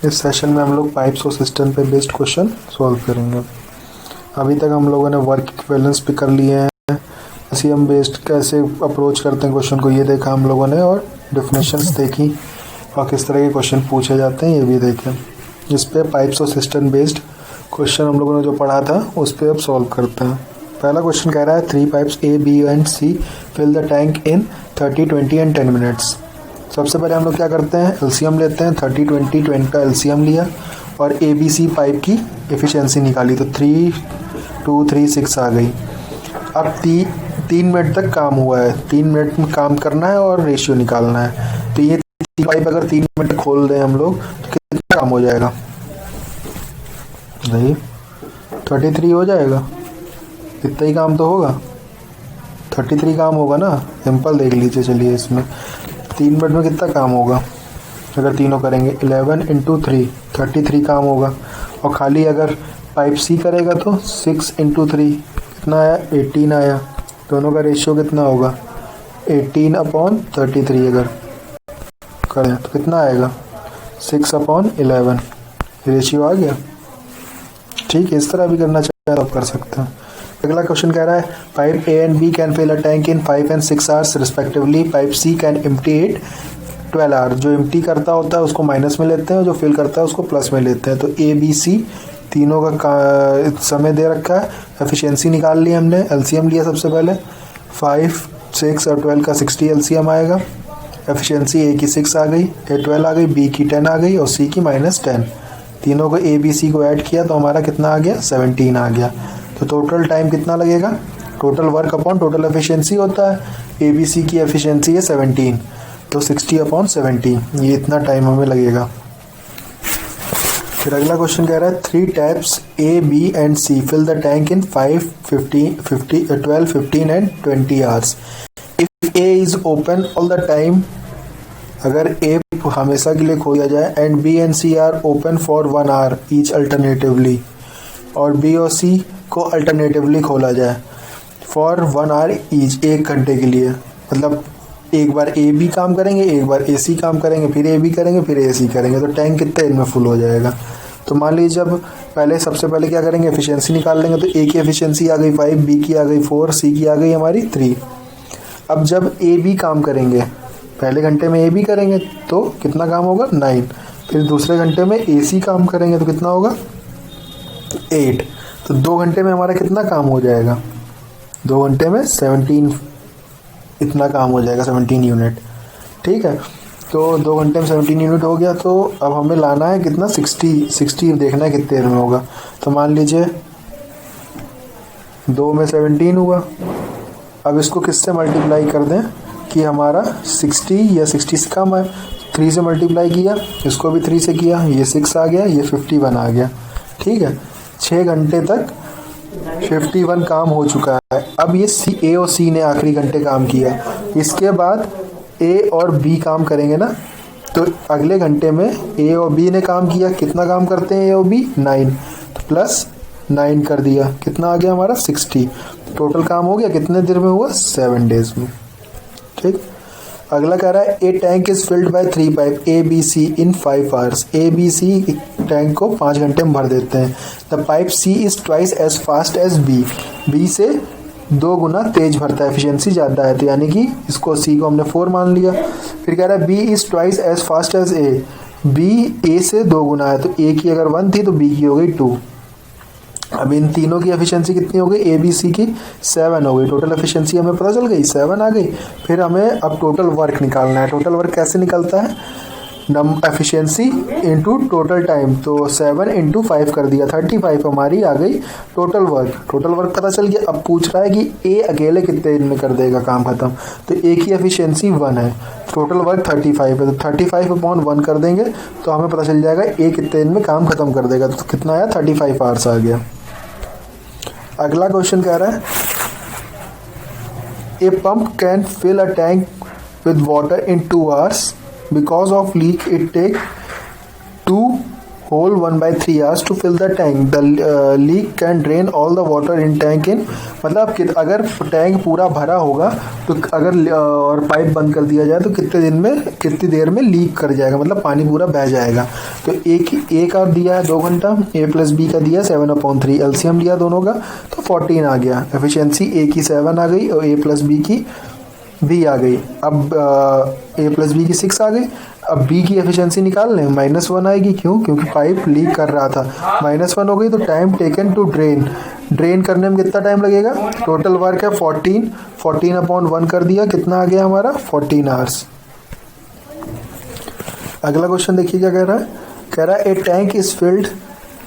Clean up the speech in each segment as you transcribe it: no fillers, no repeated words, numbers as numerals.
इस सेशन में हम लोग पाइप्स और सिस्टम पे बेस्ड क्वेश्चन सॉल्व करेंगे। अभी तक हम लोगों ने वर्क इक्विवेलेंस भी कर लिए हैं, एलसीएम बेस्ड कैसे अप्रोच करते हैं क्वेश्चन को ये देखा हम लोगों ने, और डेफिनेशंस देखी और किस तरह के क्वेश्चन पूछे जाते हैं ये भी देखें। इस पे पाइप्स और सिस्टम बेस्ड क्वेश्चन हम लोगों ने जो पढ़ा था उस पर अब सॉल्व करते हैं। पहला क्वेश्चन कह रहा है 3 pipes A, B and C fill the tank in 30, 20 and 10 minutes. सबसे पहले हम लोग क्या करते हैं, एलसीएम लेते हैं। 30, 20, 20 का एलसीएम लिया और ABC पाइप की एफिशिएंसी निकाली तो 3, 2, 3, 6 आ गई। अब 3 मिनट तक काम हुआ है, 3 मिनट में काम करना है और रेशियो निकालना है। तो ये पाइप अगर 3 मिनट खोल दें हम लोग तो कितना काम हो जाएगा, नहीं 33 हो जाएगा। इतना ही काम तो होगा, 33 काम होगा ना। सिंपल देख लीजिए, चलिए इसमें 3 मिनट में कितना काम होगा अगर तीनों करेंगे। 11 × 3 33 काम होगा। और खाली अगर पाइप सी करेगा तो 6 × 3 कितना आया, 18 आया। दोनों का रेशियो कितना होगा, 18/33 अगर करें तो कितना आएगा, 6/11। रेशियो आ गया। ठीक है, इस तरह भी करना चाहे तो आप कर सकते हैं। अगला क्वेश्चन कह रहा है pipe A and B can fill a tank in 5 and 6 hours respectively. Pipe C can empty it 12 hours. जो एम्प्टी करता होता है उसको माइनस में लेते हैं और जो फिल करता है उसको प्लस में लेते हैं। तो A, B, C तीनों का समय दे रखा है। एफिशिएंसी निकाल ली हमने, एलसीएम लिया सबसे पहले। 5, 6 और 12 का 60 एलसीएम आएगा। एफिशिएंसी A की 6 आ गई, A 12 आ गई, B की 10 आ गई और C की -10। तीनों को A, B, C को ऐड किया तो हमारा कितना आ गया, 17 आ गया। तो टोटल टाइम कितना लगेगा, total work upon total efficiency होता है। ABC की एफिशिएंसी है 17, तो 60/17 ये इतना टाइम हमें लगेगा। फिर अगला क्वेश्चन कह रहा है 3 taps A, B and C fill the tank in 5, 12, 15 and 20 hours. If A is open all the time, अगर A हमेशा के लिए खोला जाए, and B and C are open for 1 hour each alternatively, और B और C को alternatively खोला जाए फॉर 1 आवर ईच, 1 घंटे के लिए। मतलब एक बार A B काम करेंगे, एक बार A C काम करेंगे, फिर A B करेंगे, फिर A C करेंगे, तो टैंक कितने दिन में फुल हो जाएगा। तो मान लीजिए जब पहले सबसे पहले क्या करेंगे, एफिशिएंसी निकाल लेंगे। तो A की एफिशिएंसी आ गई 5, B की आ गई 4, C की आ गई हमारी 3। अब जब A B काम करेंगे, पहले घंटे में A B करेंगे तो कितना काम होगा, 9। फिर दूसरे घंटे में A C काम करेंगे तो कितना होगा, 8। तो 2 घंटे में हमारा कितना काम हो जाएगा, 2 घंटे में 17 इतना काम हो जाएगा, 17 यूनिट। ठीक है, तो 2 घंटे में 17 यूनिट हो गया। तो अब हमें लाना है कितना, 60 देखना है कितने देर में होगा। तो मान लीजिए 2 में 17 हुआ। अब इसको किससे मल्टीप्लाई कर दें कि हमारा 60 या 60 से कम है। 3 से मल्टीप्लाई किया, इसको भी 3 से किया, ये 6 आ गया, ये 51 आ गया। ठीक है, 6 घंटे तक 51 काम हो चुका है। अब ये A और C ने आखिरी घंटे काम किया, इसके बाद A और B काम करेंगे ना। तो अगले घंटे में A और B ने काम किया, कितना काम करते हैं A और B, 9। तो प्लस 9 कर दिया, कितना आ गया हमारा, 60। टोटल काम हो गया कितने देर में हुआ, 7 डेज में। ठीक, अगला कह रहा है a tank is filled by 3 pipe A, B, C in 5 hours. A, B, C tank को 5 घंटे में भर देते हैं। The pipe C is twice as fast as B। B से 2 गुना तेज भरता है, एफिशिएंसी ज़्यादा है, तो यानी कि इसको C को हमने 4 मान लिया। फिर कह रहा है B is twice as fast as A। B A से 2 गुना है, तो A की अगर 1 थी तो B की हो गई 2। अब इन तीनों की एफिशिएंसी कितनी हो गई, A, B, C की 7 हो गई। टोटल एफिशिएंसी हमें पता चल गई, 7 आ गई। फिर हमें अब टोटल वर्क निकालना है। टोटल वर्क कैसे निकलता है, एफिशिएंसी इनटू टोटल टाइम। तो 7 × 5 कर दिया, 35 हमारी आ गई टोटल वर्क। टोटल वर्क पता चल गया। अब पूछ रहा है कि A अकेले कितने दिन में कर देगा काम खत्म। तो A की एफिशिएंसी 1 है, टोटल वर्क 35 है, तो 35/1 कर देंगे तो हमें पता चल जाएगा A कितने दिन में काम खत्म कर देगा। तो कितना आया, 35 आवर्स आ गया। अगला क्वेश्चन कह रहा है a pump can fill a tank with water in 2 hours because of leak it take 2 whole 1/3 hours to fill the tank. The leak can drain all the water in tank in, मतलब अगर tank पूरा भरा होगा तो अगर और pipe बंद कर दिया जाए तो कितनी देर में लीक कर जाएगा, मतलब पानी पूरा बह जाएगा। तो ए का दिया है 2 घंटा, ए प्लस बी का दिया 7/3, एलसीएम लिया दोनों का तो 14 आ गया। एफिशिएंसी ए की 7 आ गई और ए प्लस बी की बी आ गई। अब ए प्लस बी की 6 आ गई। अब बी की एफिशिएंसी निकाल लें, -1 आएगी। क्यों? क्योंकि पाइप लीक कर रहा था। -1 हो गई तो टाइम टेकन टू ड्रेन करने में कितना टाइम लगेगा? टोटल वर्क है 14/1 कर दिया, कितना आ गया हमारा? 14 आवर्स। अगला क्वेश्चन देखिए क्या कह रहा है a tank is filled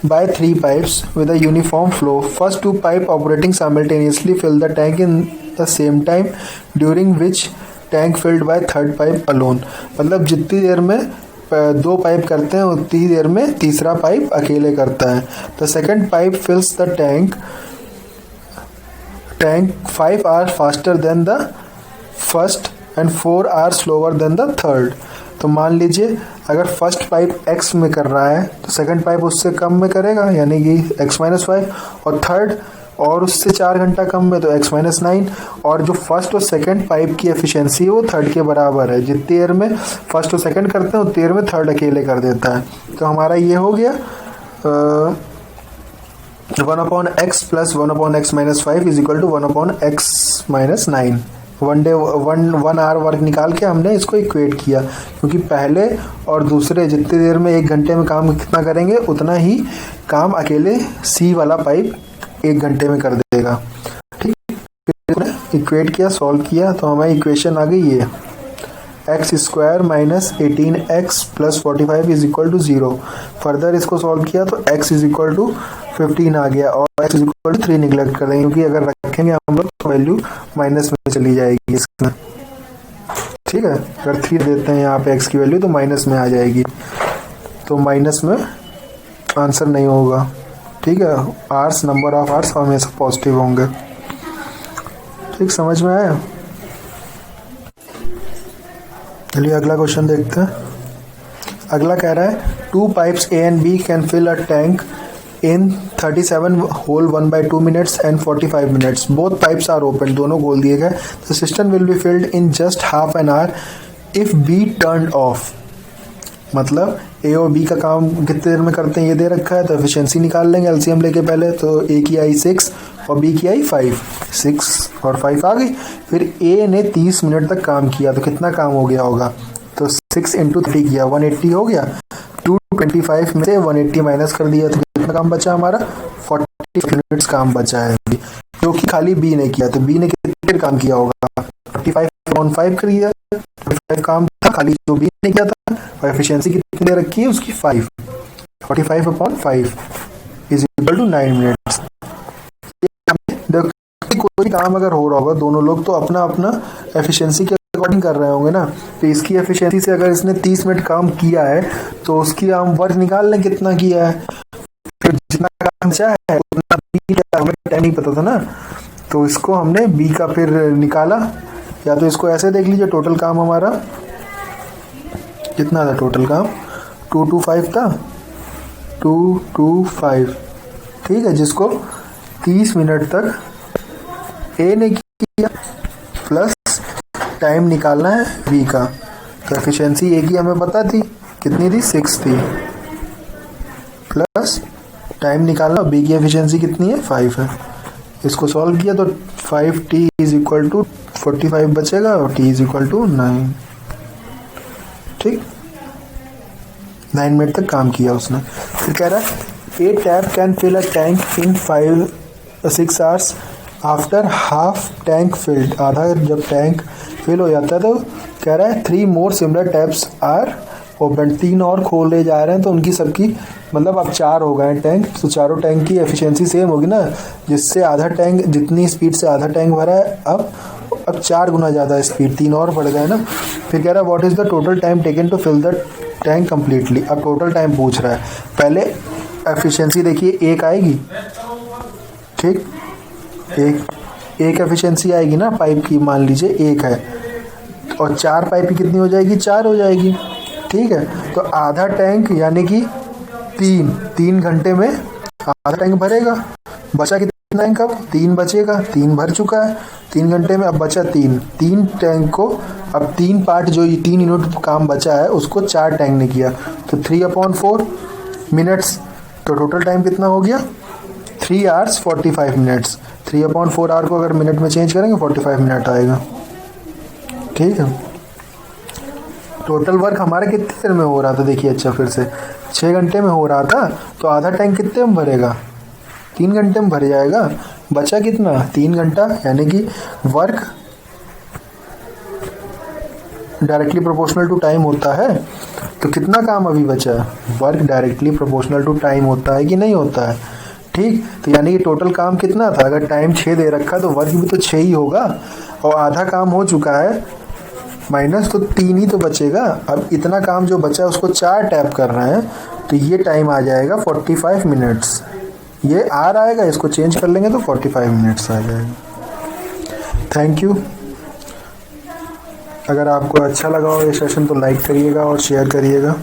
by 3 pipes with a uniform flow. First 2 pipes operating simultaneously fill the tank in the same time, during which tank filled by third pipe alone. मतलब जितनी देर में 2 pipe करते हैं उतनी देर में तीसरा पाइप अकेले करता है। The second pipe fills the tank 5 hours faster than the first and 4 hours slower than the third. तो मान लीजिए अगर फर्स्ट पाइप x में कर रहा है तो सेकंड पाइप उससे कम में करेगा, यानी कि x-5, और थर्ड और उससे 4 घंटा कम में तो x-9। और जो फर्स्ट और सेकंड पाइप की एफिशिएंसी है वो थर्ड के बराबर है। जितनी देर में फर्स्ट और सेकंड करते हैं उतनी देर में थर्ड अकेले कर देता है। तो हमारा ये हो गया 1/x + 1/x-5 = 1/x-9। 1 our work निकाल के हमने इसको इक्वेट किया, क्योंकि पहले और दूसरे जितनी देर में 1 घंटे में काम कितना करेंगे उतना ही काम अकेले सी वाला पाइप 1 घंटे में कर देगा। ठीक, फिर इक्वेट किया, सॉल्व किया तो हमारी इक्वेशन आ गई ये x² - 18x + 45 = 0। फर्दर इसको सॉल्व किया तो x = 15 आ गया और x = 3 निगलेक्ट कर देंगे, क्योंकि अगर रखेंगे हम लोग तो वैल्यू माइनस में चली जाएगी इसमें। ठीक है, अगर 3 देते हैं यहाँ पे x की वैल्यू तो माइनस में आ जाएगी, तो माइनस में आंसर नहीं होगा। ठीक है, आर्स नंबर ऑफ आर्स हमेशा पॉजिटिव होंगे। ठीक, समझ में आया? चलिए अगला क्वेश्चन देखते हैं। अगला कह रहा है 2 pipes A and B can fill a tank in 37 whole 1/2 minutes and 45 minutes. Both pipes are open. दोनों खोल दिए गए। The cistern will be filled in just half an hour if B turned off. मतलब A और B का काम कितने देर में करते हैं ये दे रखा है, तो एफिशिएंसी निकाल लेंगे एलसीएम लेके पहले। तो A की आई 6 और B की आई 5, 6 और 5 आ गई। फिर A ने 30 मिनट तक काम किया तो कितना काम हो गया होगा? तो 6 × 3 किया, 180 हो गया। 225 में से 180 माइनस कर दिया तो कितना काम बचा हमारा? 40 मिनट्स काम बचा है, जो कि खाली B ने किया। तो B ने कितनी देर काम किया होगा? 45/5 कर दिया, 45 काम था खाली जो B ने किया था। और एफिशिएंसी कितनी देर रखी है उसकी? 5। 45/5 = 9 मिनट्स। कोई काम अगर हो रहा होगा, दोनों लोग तो अपना अपना एफिशिएंसी के अकॉर्डिंग कर रहे होंगे ना। तो इसकी एफिशिएंसी से अगर इसने 30 मिनट काम किया है तो उसकी हम वर्क निकाल लें कितना किया है। फिर जितना काम बचा है उतना बी का हमें टाइम नहीं पता था ना, तो इसको हमने बी का फिर निकाला। या तो इसको ऐसे देख लीजिए, टोटल काम हमारा कितना था? टोटल काम 225 था, 225। ठीक है, जिसको 30 मिनट तक ए ने किया प्लस टाइम निकालना है बी का। तो एफिशिएंसी ए की हमें पता थी, कितनी थी? 6 थी, प्लस टाइम निकालना, बी की एफिशिएंसी कितनी है? 5 है। इसको सॉल्व किया तो 5t = 45 बचेगा और t = 9। ठीक, 9 मिनट तक काम किया उसने। फिर कह रहा है a tap can fill a tank in 6 hours after half tank filled. आधा जब टैंक फिल हो जाता है तो कह रहा है 3 more similar taps are open. 3 और खोले जा रहे हैं तो उनकी सबकी मतलब अब 4 हो गए टैंक, तो चारों टैंक की एफिशिएंसी सेम होगी ना, जिससे आधा टैंक जितनी स्पीड से आधा टैंक भरा है अब 4 गुना ज़्यादा स्पीड, 3 और बढ़ गए ना। फिर कह रहा है what is the total time taken to fill the tank completely. अब टोटल टाइम पूछ रहा है। पहले एफिशिएंसी देखिए 1 आएगी। ठीक, एक एफिशिएंसी आएगी ना पाइप की, मान लीजिए 1 है, और 4 पाइप की कितनी हो जाएगी? 4 हो जाएगी। ठीक है, तो आधा टैंक यानी कि तीन घंटे में आधा टैंक भरेगा। बचा कितना टैंक? अब 3 बचेगा। 3 भर चुका है 3 घंटे में। अब बचा 3 टैंक को, अब 3 पार्ट जो 3 यूनिट काम बचा है उसको 4 टैंक ने किया, तो 3/4 मिनट्स। तो टोटल टाइम कितना हो गया? 3 hours 45 minutes। 3/4 आवर को अगर मिनट में चेंज करेंगे 45 मिनट आएगा। ठीक है, टोटल वर्क हमारा कितनी देर में हो रहा था? देखिए अच्छा फिर से 6 घंटे में हो रहा था, तो आधा टैंक कितने में भरेगा? 3 घंटे में भर जाएगा। बचा कितना? 3 घंटा, यानी कि work directly proportional to time होता है। तो कितना काम अभी बचा है? Work directly proportional to time होता है कि नहीं होता है? ठीक, तो यानी कि टोटल काम कितना था? अगर टाइम 6 दे रखा तो वर्क भी तो 6 ही होगा, और आधा काम हो चुका है माइनस, तो 3 ही तो बचेगा। अब इतना काम जो बचा है उसको 4 टैप करना है, तो ये टाइम आ जाएगा 45 मिनट्स। ये आर आएगा, इसको चेंज कर लेंगे तो 45 मिनट्स आ जाएगा। Thank you. अगर आपको अच्छा लगा हो ये सेशन तो लाइक करिएगा और शेयर करिएगा।